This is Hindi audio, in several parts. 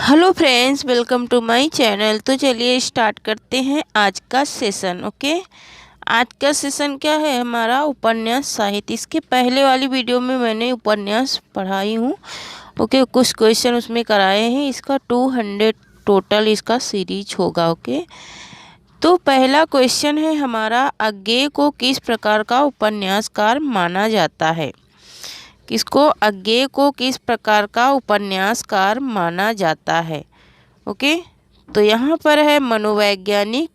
Hello friends, welcome to my channel. तो चलिए स्टार्ट करते हैं आज का सेशन। ओके, आज का सेशन क्या है हमारा उपन्यास साहित्य। इसके पहले वाली वीडियो में मैंने उपन्यास पढ़ाई हूँ। ओके, कुछ क्वेश्चन उसमें कराए हैं। इसका 200 टोटल इसका सीरीज होगा। ओके, तो पहला क्वेश्चन है हमारा, अज्ञेय को किस प्रकार का उपन्यासकार माना जाता है। किसको? अज्ञेय को किस प्रकार का उपन्यासकार माना जाता है। ओके, तो यहाँ पर है मनोवैज्ञानिक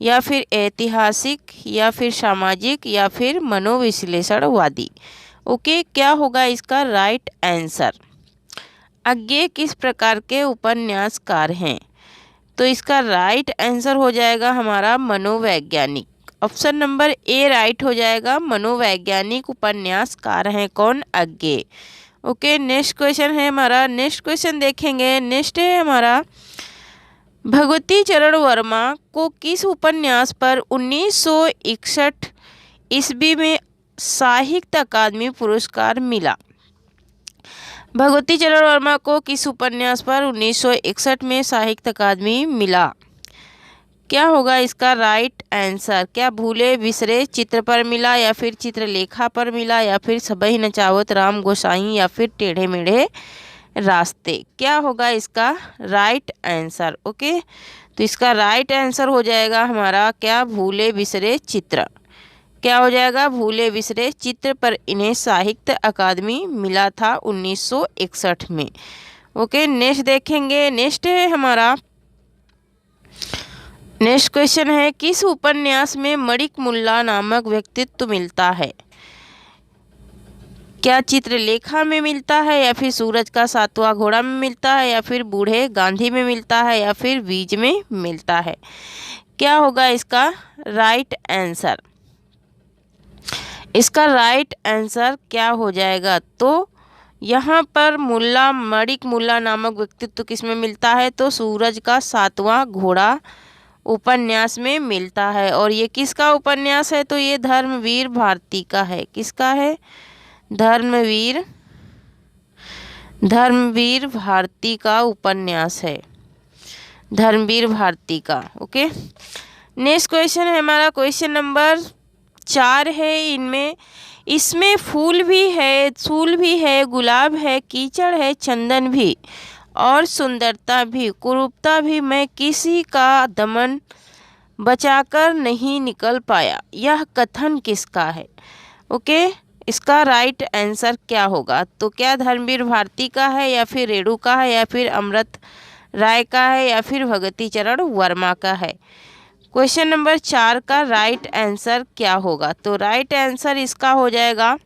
या फिर ऐतिहासिक या फिर सामाजिक या फिर मनोविश्लेषणवादी। ओके, क्या होगा इसका राइट आंसर? अज्ञेय किस प्रकार के उपन्यासकार हैं, तो इसका राइट आंसर हो जाएगा हमारा मनोवैज्ञानिक। ऑप्शन नंबर ए राइट हो जाएगा। मनोवैज्ञानिक उपन्यासकार हैं कौन? अज्ञेय। ओके, नेक्स्ट क्वेश्चन है हमारा। नेक्स्ट क्वेश्चन देखेंगे। नेक्स्ट है हमारा, भगवती चरण वर्मा को किस उपन्यास पर 1961 ईस्वी में साहित्य अकादमी पुरस्कार मिला। भगवती चरण वर्मा को किस उपन्यास पर 1961 में साहित्य अकादमी मिला? क्या होगा इसका राइट आंसर? क्या भूले बिसरे चित्र पर मिला, या फिर चित्रलेखा पर मिला, या फिर सबई नचावत राम गोसाई, या फिर टेढ़े मेढ़े रास्ते? क्या होगा इसका राइट आंसर? ओके, तो इसका राइट आंसर हो जाएगा हमारा क्या? भूले बिसरे चित्र। क्या हो जाएगा? भूले बिसरे चित्र पर इन्हें साहित्य अकादमी मिला था 1961 में। ओके, नेक्स्ट देखेंगे। नेक्स्ट है हमारा, नेक्स्ट क्वेश्चन है, किस उपन्यास में मणिक मुल्ला नामक व्यक्तित्व मिलता है। क्या चित्रलेखा में मिलता है, या फिर सूरज का सातवां घोड़ा में मिलता है, या फिर बूढ़े गांधी में मिलता है, या फिर बीज में मिलता है? क्या होगा इसका राइट आंसर? इसका राइट आंसर क्या हो जाएगा? तो यहाँ पर मुल्ला मणिक मुल्ला नामक व्यक्तित्व किस में मिलता है, तो सूरज का सातवां घोड़ा उपन्यास में मिलता है। और ये किसका उपन्यास है, तो ये धर्मवीर भारती का है। किसका है? धर्मवीर भारती का उपन्यास है। धर्मवीर भारती का। ओके, नेक्स्ट क्वेश्चन है हमारा, क्वेश्चन नंबर 4 है। इसमें फूल भी है, गुलाब है, कीचड़ है, चंदन भी और सुंदरता भी, कुरूपता भी, मैं किसी का दमन बचाकर नहीं निकल पाया। यह कथन किसका है? ओके, इसका राइट आंसर क्या होगा? तो क्या धर्मवीर भारती का है, या फिर रेणु का है, या फिर अमृत राय का है, या फिर भगवती चरण वर्मा का है? क्वेश्चन नंबर 4 का राइट आंसर क्या होगा? तो राइट आंसर इसका हो जाएगा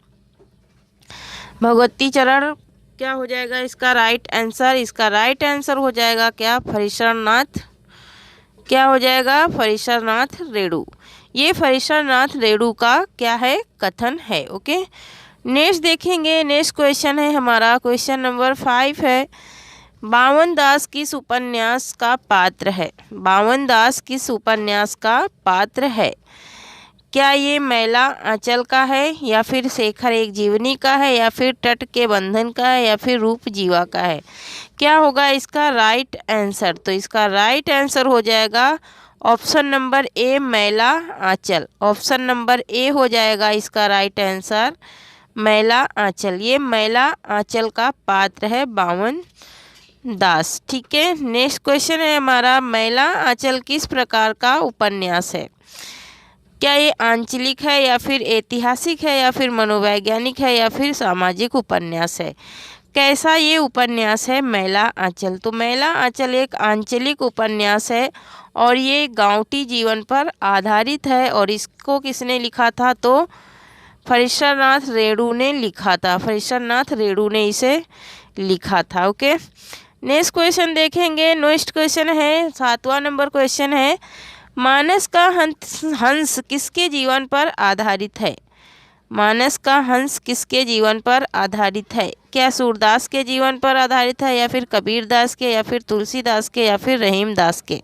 भगवती चरण। क्या हो जाएगा इसका राइट आंसर? इसका राइट आंसर हो जाएगा क्या? फरीश्वरनाथ। क्या हो जाएगा? फरीश्वरनाथ रेणु। ये फरीश्वरनाथ रेणु का क्या है? कथन है। ओके, नेक्स्ट देखेंगे। नेक्स्ट क्वेश्चन है हमारा, क्वेश्चन नंबर 5 है, बावन दास किस उपन्यास का पात्र है। बावन दास किस उपन्यास का पात्र है? क्या ये मैला आंचल का है, या फिर शेखर एक जीवनी का है, या फिर तट के बंधन का है, या फिर रूप जीवा का है? क्या होगा इसका राइट आंसर? तो इसका राइट आंसर हो जाएगा ऑप्शन नंबर ए, मैला आंचल। ऑप्शन नंबर ए हो जाएगा इसका राइट आंसर, मैला आंचल। ये मैला आंचल का पात्र है बावन दास। ठीक है, नेक्स्ट क्वेश्चन है हमारा, मैला आंचल किस प्रकार का उपन्यास है। क्या ये आंचलिक है, या फिर ऐतिहासिक है, या फिर मनोवैज्ञानिक है, या फिर सामाजिक उपन्यास है? कैसा ये उपन्यास है मैला आंचल? तो मैला आंचल एक आंचलिक उपन्यास है, और ये गांवटी जीवन पर आधारित है। और इसको किसने लिखा था? तो फरीश्वरनाथ रेणु ने लिखा था। फरीश्वरनाथ रेणु ने इसे लिखा था। ओके, नेक्स्ट क्वेश्चन देखेंगे। नेक्स्ट क्वेश्चन है 7वां नंबर क्वेश्चन है, मानस का हंस किसके जीवन पर आधारित है। मानस का हंस किसके जीवन पर आधारित है? क्या सूरदास के जीवन पर आधारित है, या फिर कबीरदास के, या फिर तुलसीदास के, या फिर रहीमदास के?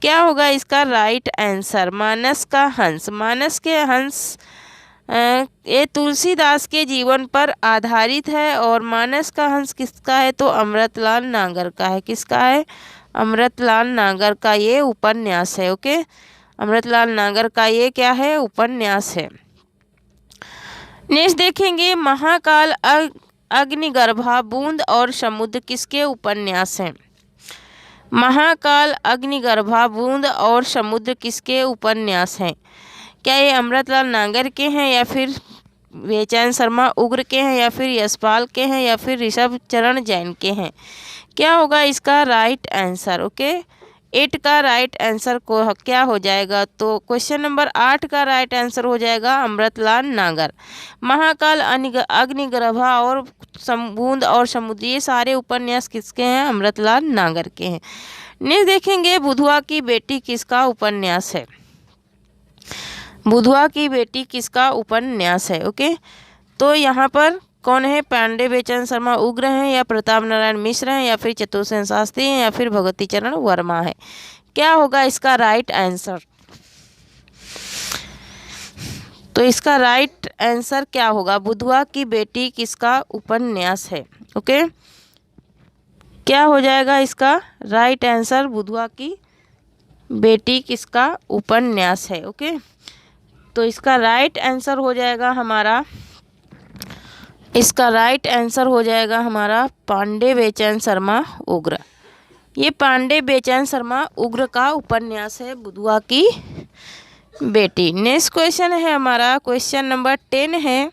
क्या होगा इसका राइट आंसर? मानस का हंस, मानस के हंस ये तुलसीदास के जीवन पर आधारित है। और मानस का हंस किसका है? तो अमृतलाल नागर का है। किसका है? अमृतलाल नागर का ये उपन्यास है। ओके, अमृतलाल नागर का ये क्या है? उपन्यास है। नेक्स्ट देखेंगे, महाकाल अग्निगर्भा बूंद और समुद्र किसके उपन्यास हैं? महाकाल अग्निगर्भा बूंद और समुद्र किसके उपन्यास हैं? क्या ये अमृतलाल नागर के हैं, या फिर बेचैन शर्मा उग्र के हैं, या फिर यशपाल के हैं, या फिर ऋषभ चरण जैन के हैं? क्या होगा इसका राइट आंसर? ओके, 8 का राइट आंसर को क्या हो जाएगा? तो क्वेश्चन नंबर 8 का राइट आंसर हो जाएगा अमृतलाल नागर। महाकाल अग्निगर्भा और बूंद और समुद्र ये सारे उपन्यास किसके हैं? अमृतलाल नागर के हैं। नेक्स्ट देखेंगे, बुधवा की बेटी किसका उपन्यास है? बुधवा की बेटी किसका उपन्यास है? ओके, तो यहाँ पर कौन है? पांडे बेचैन शर्मा उग्र हैं, या प्रताप नारायण मिश्र हैं, या फिर चतुर्सेन शास्त्री हैं, या फिर भगवती चरण वर्मा है? क्या होगा इसका राइट आंसर? तो इसका राइट आंसर क्या होगा? बुधवा की बेटी किसका उपन्यास है? ओके, क्या हो जाएगा इसका राइट आंसर? बुधवा की बेटी किसका उपन्यास है? ओके, तो इसका राइट आंसर हो जाएगा हमारा, इसका राइट आंसर हो जाएगा हमारा पांडे बेचैन शर्मा उग्र। ये पांडे बेचैन शर्मा उग्र का उपन्यास है बुधवा की बेटी। नेक्स्ट क्वेश्चन है हमारा, क्वेश्चन नंबर 10 है।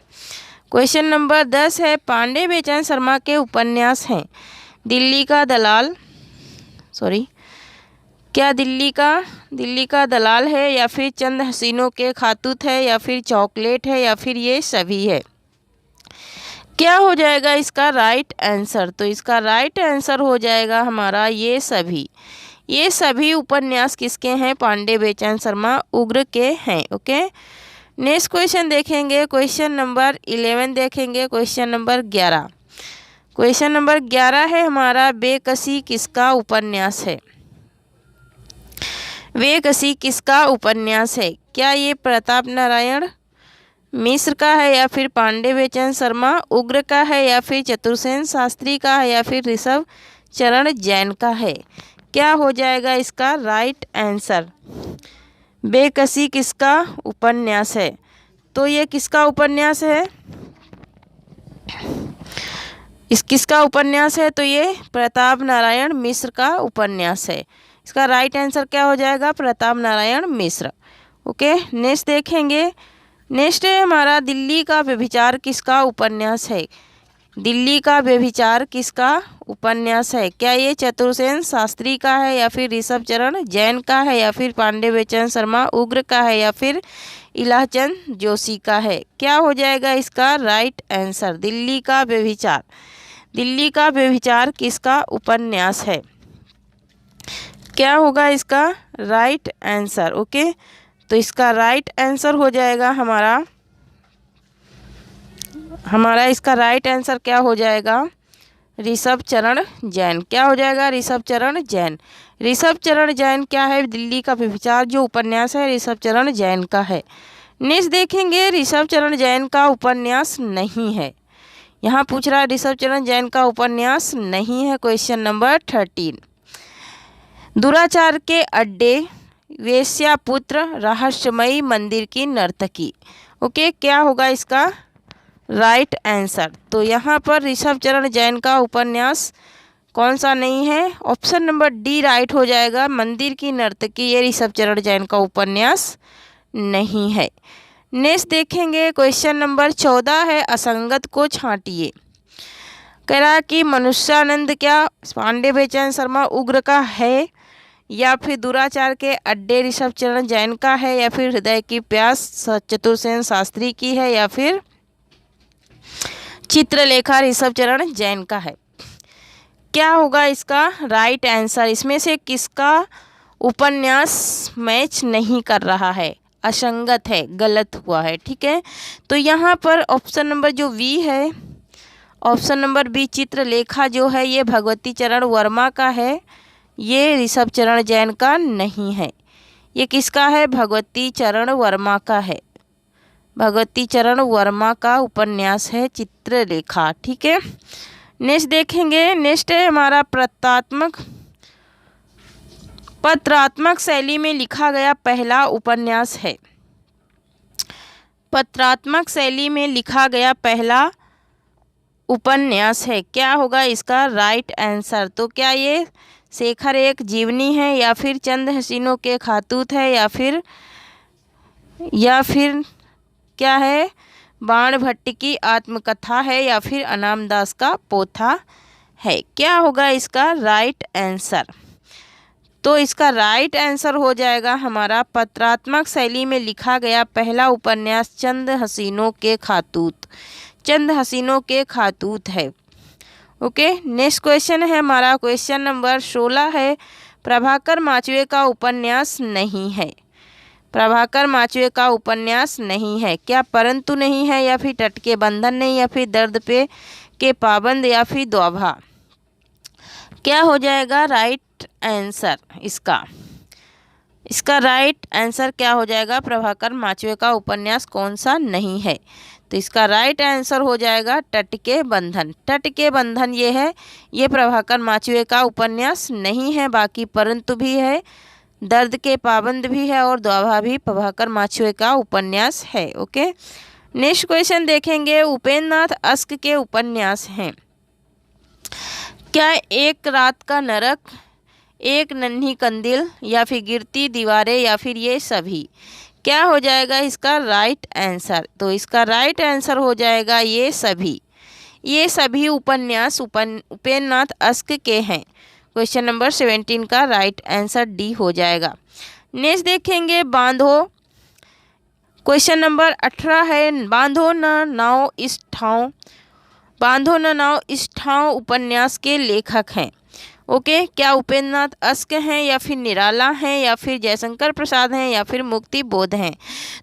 क्वेश्चन नंबर 10 है, पांडे बेचैन शर्मा के उपन्यास हैं दिल्ली का दलाल, क्या दिल्ली का दलाल है, या फिर चंद हसीनों के खातूत है, या फिर चॉकलेट है, या फिर ये सभी है? क्या हो जाएगा इसका राइट आंसर? तो इसका राइट आंसर हो जाएगा हमारा ये सभी। ये सभी उपन्यास किसके हैं? पांडे बेचैन शर्मा उग्र के हैं। ओके, नेक्स्ट क्वेश्चन देखेंगे, क्वेश्चन नंबर 11 देखेंगे। क्वेश्चन नंबर 11, क्वेश्चन नंबर 11 है हमारा, बेकसी किसका उपन्यास है? बेकसी किसका उपन्यास है? क्या ये प्रताप नारायण मिश्र का है, या फिर पांडे बेचैन शर्मा उग्र का है, या फिर चतुर्सेन शास्त्री का है, या फिर ऋषभ चरण जैन का है? क्या हो जाएगा इसका राइट आंसर? बेकसी किसका उपन्यास है? तो ये किसका उपन्यास है? किसका उपन्यास है? तो ये प्रताप नारायण मिश्र का उपन्यास है। इसका राइट आंसर क्या हो जाएगा? प्रताप नारायण मिश्र। ओके, नेक्स्ट देखेंगे, नेक्स्ट है हमारा, दिल्ली का व्यभिचार किसका उपन्यास है? दिल्ली का व्यभिचार किसका उपन्यास है? क्या ये चतुर्सेन शास्त्री का है, या फिर ऋषभ चरण जैन का है, या फिर पांडे बेचैन शर्मा उग्र का है, या फिर इलाचंद जोशी का है? क्या हो जाएगा इसका राइट आंसर? दिल्ली का व्यभिचार, दिल्ली का व्यभिचार किसका उपन्यास है? क्या होगा इसका राइट आंसर? ओके, तो इसका राइट आंसर हो जाएगा हमारा इसका राइट आंसर क्या हो जाएगा? ऋषभ चरण जैन। क्या हो जाएगा? ऋषभ चरण जैन। ऋषभ चरण जैन क्या है? दिल्ली का व्यभिचार जो उपन्यास है ऋषभ चरण जैन का है। नेक्स्ट देखेंगे, ऋषभ चरण जैन का उपन्यास नहीं है। यहाँ पूछ रहा है ऋषभ चरण जैन का उपन्यास नहीं है। क्वेश्चन नंबर 13, दुराचार के अड्डे, वेश्यापुत्र, रहस्यमयी मंदिर की नर्तकी। ओके, क्या होगा इसका राइट आंसर? तो यहाँ पर ऋषभ चरण जैन का उपन्यास कौन सा नहीं है? ऑप्शन नंबर डी राइट हो जाएगा, मंदिर की नर्तकी। ये ऋषभ चरण जैन का उपन्यास नहीं है। नेक्स्ट देखेंगे, क्वेश्चन नंबर 14 है, असंगत को छांटिए। कह रहा है कि मनुष्यानंद क्या पांडे बेचैन शर्मा उग्र का है, या फिर दुराचार के अड्डे ऋषभ चरण जैन का है, या फिर हृदय की प्यास चतुर्सेन शास्त्री की है, या फिर चित्रलेखा ऋषभ चरण जैन का है? क्या होगा इसका राइट आंसर? इसमें से किसका उपन्यास मैच नहीं कर रहा है? असंगत है, गलत हुआ है। ठीक है, तो यहाँ पर ऑप्शन नंबर जो बी है, ऑप्शन नंबर बी चित्रलेखा जो है ये भगवती चरण वर्मा का है, ये ऋषभ चरण जैन का नहीं है। ये किसका है? भगवती चरण वर्मा का है। भगवती चरण वर्मा का उपन्यास है चित्रलेखा। ठीक है, नेक्स्ट देखेंगे। नेक्स्ट है हमारा पत्रात्मक शैली में लिखा गया पहला उपन्यास है। पत्रात्मक शैली में लिखा गया पहला उपन्यास है, क्या होगा इसका राइट आंसर? तो क्या ये शेखर एक जीवनी है, या फिर चंद हसीनों के खातूत है, या फिर क्या है बाण भट्ट की आत्मकथा है, या फिर अनामदास का पोथा है? क्या होगा इसका राइट आंसर? तो इसका राइट आंसर हो जाएगा हमारा पत्रात्मक शैली में लिखा गया पहला उपन्यास चंद हसीनों के खातूत। चंद हसीनों के खातूत है। ओके, नेक्स्ट क्वेश्चन है हमारा क्वेश्चन नंबर 16 है। प्रभाकर माचवे का उपन्यास नहीं है। प्रभाकर माचवे का उपन्यास नहीं है, क्या परंतु नहीं है, या फिर तट के बंधन नहीं, या फिर दर्द पे के पाबंद, या फिर दोभा? क्या हो जाएगा राइट आंसर इसका? इसका राइट आंसर क्या हो जाएगा? प्रभाकर माचवे का उपन्यास कौन सा नहीं है? तो इसका राइट आंसर हो जाएगा तट के बंधन। तट के बंधन ये है, ये प्रभाकर माचवे का उपन्यास नहीं है। बाकी परंतु भी है, दर्द के पाबंद भी है, और दोभा भी प्रभाकर माचवे का उपन्यास है। ओके, नेक्स्ट क्वेश्चन देखेंगे। उपेंद्र नाथ अस्क के उपन्यास हैं। क्या एक रात का नरक, एक नन्ही कंदील, या फिर गिरती दीवारें, या फिर ये सभी? क्या हो जाएगा इसका राइट आंसर? तो इसका राइट आंसर हो जाएगा ये सभी। ये सभी उपन्यास उपेंद्र नाथ अस्क के हैं। क्वेश्चन नंबर 17 का राइट आंसर डी हो जाएगा। नेक्स्ट देखेंगे बांधो। क्वेश्चन नंबर 18 है। बांधो न नाव इस ठाव। बांधो न नाव इस ठाव उपन्यास के लेखक हैं। ओके, क्या उपेंद्र नाथ अस्क हैं, या फिर निराला हैं, या फिर जयशंकर प्रसाद हैं, या फिर मुक्ति बोध हैं?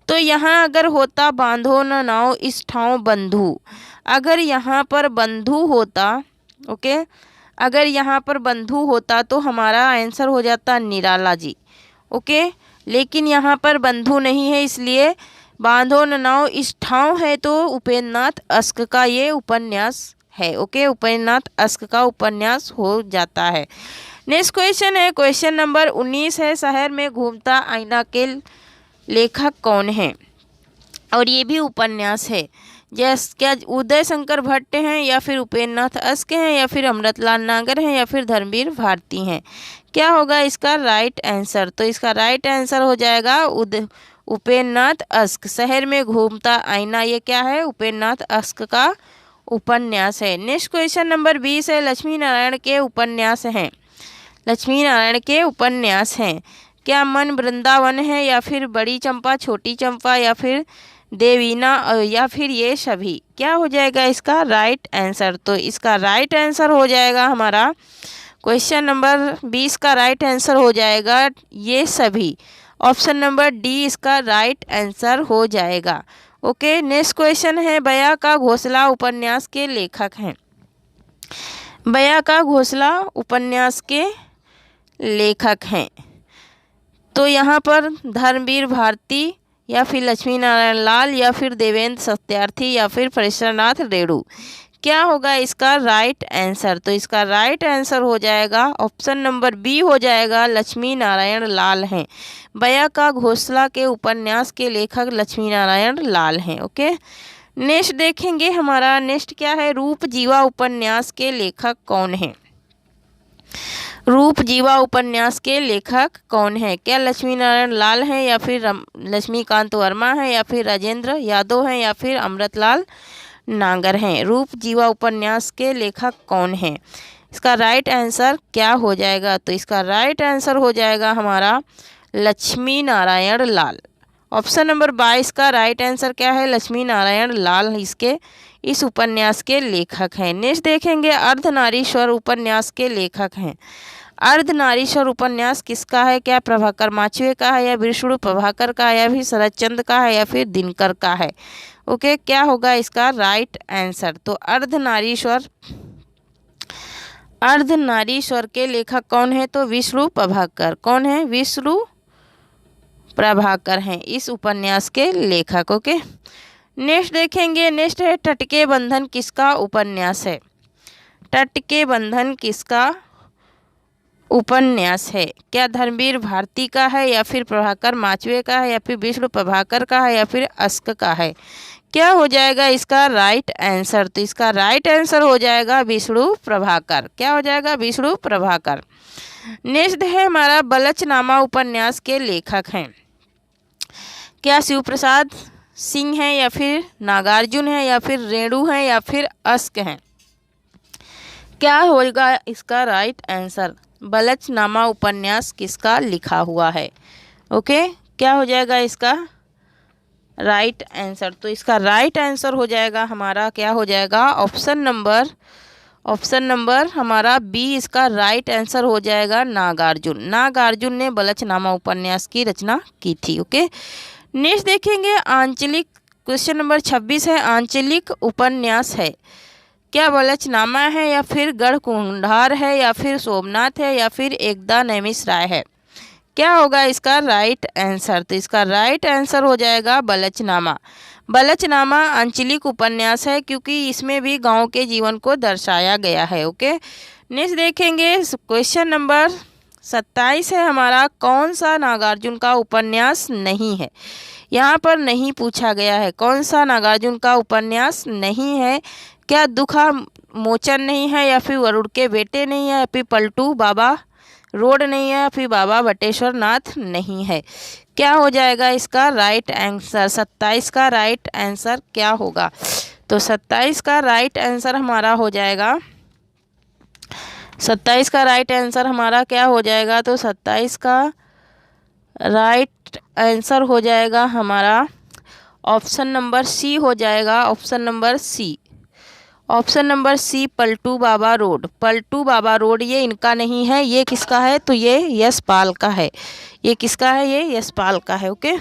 तो यहाँ अगर होता बांधो न नाव इस ठाव बंधु, अगर यहाँ पर बंधु होता, ओके, अगर यहाँ पर बंधु होता तो हमारा आंसर हो जाता निराला जी। ओके, लेकिन यहाँ पर बंधु नहीं है, इसलिए बांधो न नाव इस ठाव है, तो उपेंद्र नाथ अस्क का ये उपन्यास है। ओके, उपेंद्र नाथ अस्क का उपन्यास हो जाता है। नेक्स्ट क्वेश्चन है क्वेश्चन नंबर 19 है। शहर में घूमता आईना के लेखक कौन है? और ये भी उपन्यास है। क्या उदय शंकर भट्ट हैं, या फिर उपेंद्र नाथ अस्क हैं, या फिर अमृतलाल नागर हैं, या फिर धर्मवीर भारती हैं? क्या होगा इसका राइट आंसर? तो इसका राइट आंसर हो जाएगा उपेंद्र नाथ अस्क। शहर में घूमता आईना ये क्या है? उपेंद्र नाथ अस्क का उपन्यास है। नेक्स्ट क्वेश्चन नंबर 20 है। लक्ष्मी नारायण के उपन्यास हैं। लक्ष्मी नारायण के उपन्यास हैं। क्या मन वृंदावन है, या फिर बड़ी चंपा छोटी चंपा, या फिर देवीना, या फिर ये सभी? क्या हो जाएगा इसका राइट आंसर? तो इसका राइट आंसर हो जाएगा हमारा क्वेश्चन नंबर 20 का राइट आंसर हो जाएगा ये सभी। ऑप्शन नंबर डी इसका राइट आंसर हो जाएगा। ओके, नेक्स्ट क्वेश्चन है। बया का घोंसला उपन्यास के लेखक हैं। बया का घोंसला उपन्यास के लेखक हैं। तो यहाँ पर धर्मवीर भारती, या फिर लक्ष्मी नारायण लाल, या फिर देवेंद्र सत्यार्थी, या फिर परेश्वरनाथ रेणु? क्या होगा इसका राइट आंसर? तो इसका राइट आंसर हो जाएगा ऑप्शन नंबर बी हो जाएगा, लक्ष्मी नारायण लाल हैं। बया का घोंसला के उपन्यास के लेखक लक्ष्मी नारायण लाल हैं। ओके, नेक्स्ट देखेंगे हमारा नेक्स्ट क्या है। रूप जीवा उपन्यास के लेखक कौन हैं? रूप जीवा उपन्यास के लेखक कौन है? क्या लक्ष्मी नारायण लाल हैं, या फिर लक्ष्मीकांत वर्मा हैं, या फिर राजेंद्र यादव हैं, या फिर अमृतलाल नागर हैं? रूप जीवा उपन्यास के लेखक कौन हैं? इसका राइट आंसर क्या हो जाएगा? तो इसका राइट आंसर हो जाएगा हमारा लक्ष्मी नारायण लाल। ऑप्शन नंबर 22 का राइट आंसर क्या है? लक्ष्मी नारायण लाल इस उपन्यास के लेखक हैं। नेक्स्ट देखेंगे। अर्धनारीश्वर उपन्यास के लेखक हैं। अर्धनारीश्वर उपन्यास किसका है? क्या प्रभाकर माचवे का है, या विष्णु प्रभाकर का है, या फिर शरदचंद्र का है, या फिर दिनकर का है? ओके, क्या होगा इसका राइट आंसर? तो अर्धनारीश्वर के लेखक कौन है? तो विष्णु प्रभाकर। कौन है? विष्णु प्रभाकर हैं इस उपन्यास के लेखक। ओके, नेक्स्ट देखेंगे, नेक्स्ट है तट के बंधन किसका उपन्यास है। तट के बंधन किसका उपन्यास है। क्या धर्मवीर भारती का है, या फिर प्रभाकर माचवे का है, या फिर विष्णु प्रभाकर का है, या फिर अस्क का है। क्या हो जाएगा इसका राइट आंसर। तो इसका राइट आंसर हो जाएगा विष्णु प्रभाकर। क्या हो जाएगा, विष्णु प्रभाकर। नेक्स्ट है हमारा बलचनामा उपन्यास के लेखक हैं। क्या शिव प्रसाद सिंह है, या फिर नागार्जुन है, या फिर रेणु है, या फिर अस्क हैं। क्या होगा इसका राइट आंसर। बलचनामा उपन्यास किसका लिखा हुआ है। ओके, क्या हो जाएगा इसका राइट आंसर। तो इसका राइट आंसर हो जाएगा हमारा, क्या हो जाएगा, ऑप्शन नंबर हमारा बी। इसका राइट आंसर हो जाएगा नागार्जुन। नागार्जुन ने बलचनामा उपन्यास की रचना की थी। ओके, नेक्स्ट देखेंगे आंचलिक। क्वेश्चन नंबर 26 है, आंचलिक उपन्यास है। क्या बलचनामा है, या फिर गढ़कुंडार है, या फिर सोमनाथ है, या फिर एकदा नैमिषारण्य है। क्या होगा इसका राइट आंसर। तो इसका राइट आंसर हो जाएगा बलचनामा। बलचनामा आंचलिक उपन्यास है क्योंकि इसमें भी गांव के जीवन को दर्शाया गया है। ओके, नेक्स्ट देखेंगे क्वेश्चन नंबर 27 है हमारा, कौन सा नागार्जुन का उपन्यास नहीं है। यहाँ पर नहीं पूछा गया है कौन सा नागार्जुन का उपन्यास नहीं है। क्या दुखा मोचन नहीं है, या फिर वरुण के बेटे नहीं है, या फिर पलटू बाबा रोड नहीं है, या फिर बाबा बटेश्वर नाथ नहीं है। क्या हो जाएगा इसका राइट आंसर। 27 का राइट आंसर क्या होगा। तो 27 का राइट आंसर हमारा हो जाएगा, 27 का राइट आंसर हमारा क्या हो जाएगा। तो 27 का राइट आंसर हो जाएगा हमारा ऑप्शन नंबर सी हो जाएगा। Option number C, option number C, Paltu Baba road. Paltu Baba road ये इनका नहीं है, ये किसका है। तो ये यशपाल का है। ये किसका है, ये यशपाल का है। ओके,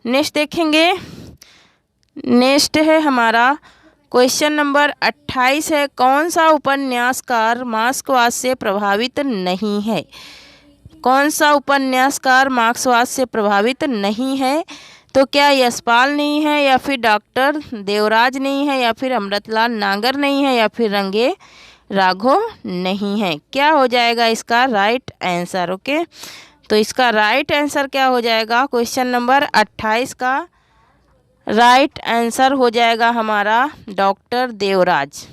नेक्स्ट देखेंगे, नेक्स्ट है हमारा क्वेश्चन नंबर 28 है, कौन सा उपन्यासकार मार्क्सवाद से प्रभावित नहीं है। कौन सा उपन्यासकार मार्क्सवाद से प्रभावित नहीं है। तो क्या यशपाल नहीं है, या फिर डॉक्टर देवराज नहीं है, या फिर अमृतलाल नागर नहीं है, या फिर रंगे राघव नहीं है। क्या हो जाएगा इसका राइट आंसर। ओके, तो इसका राइट आंसर क्या हो जाएगा। क्वेश्चन नंबर 28 का राइट आंसर हो जाएगा हमारा doctor Devraj.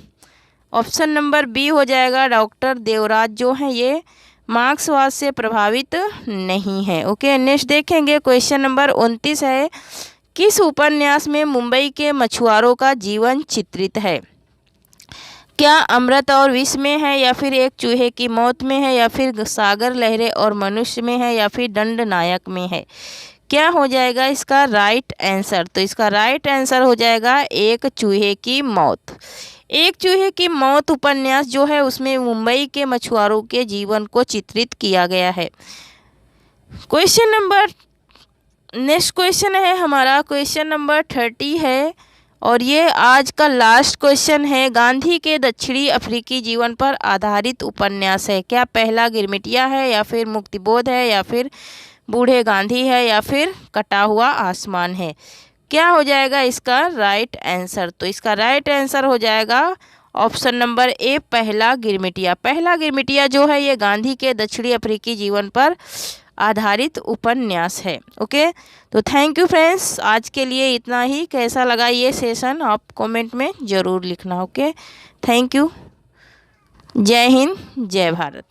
Option number B हो जाएगा, डॉक्टर देवराज जो है ये मार्क्सवाद से प्रभावित नहीं है। ओके, नेक्स्ट देखेंगे क्वेश्चन नंबर 29 है, किस उपन्यास में मुंबई के मछुआरों का जीवन चित्रित है। क्या अमृत और विष में है, या फिर एक चूहे की मौत में है, या फिर सागर लहरें और मनुष्य में है, या फिर दंड नायक में है। क्या हो जाएगा इसका राइट आंसर। तो इसका राइट आंसर हो जाएगा एक चूहे की मौत। एक चूहे की मौत उपन्यास जो है उसमें मुंबई के मछुआरों के जीवन को चित्रित किया गया है। क्वेश्चन नंबर, नेक्स्ट क्वेश्चन है हमारा क्वेश्चन नंबर 30 है, और ये आज का लास्ट क्वेश्चन है, गांधी के दक्षिणी अफ्रीकी जीवन पर आधारित उपन्यास है। क्या पहला गिरमिटिया है, या फिर मुक्तिबोध है, या फिर बूढ़े गांधी है, या फिर कटा हुआ आसमान है। क्या हो जाएगा इसका राइट आंसर। तो इसका राइट आंसर हो जाएगा ऑप्शन नंबर ए, पहला गिरमिटिया। पहला गिरमिटिया जो है ये गांधी के दक्षिणी अफ्रीकी जीवन पर आधारित उपन्यास है। ओके, तो थैंक यू फ्रेंड्स, आज के लिए इतना ही। कैसा लगा ये सेशन आप कमेंट में ज़रूर लिखना। Okay, thank you. जय हिंद, जय भारत।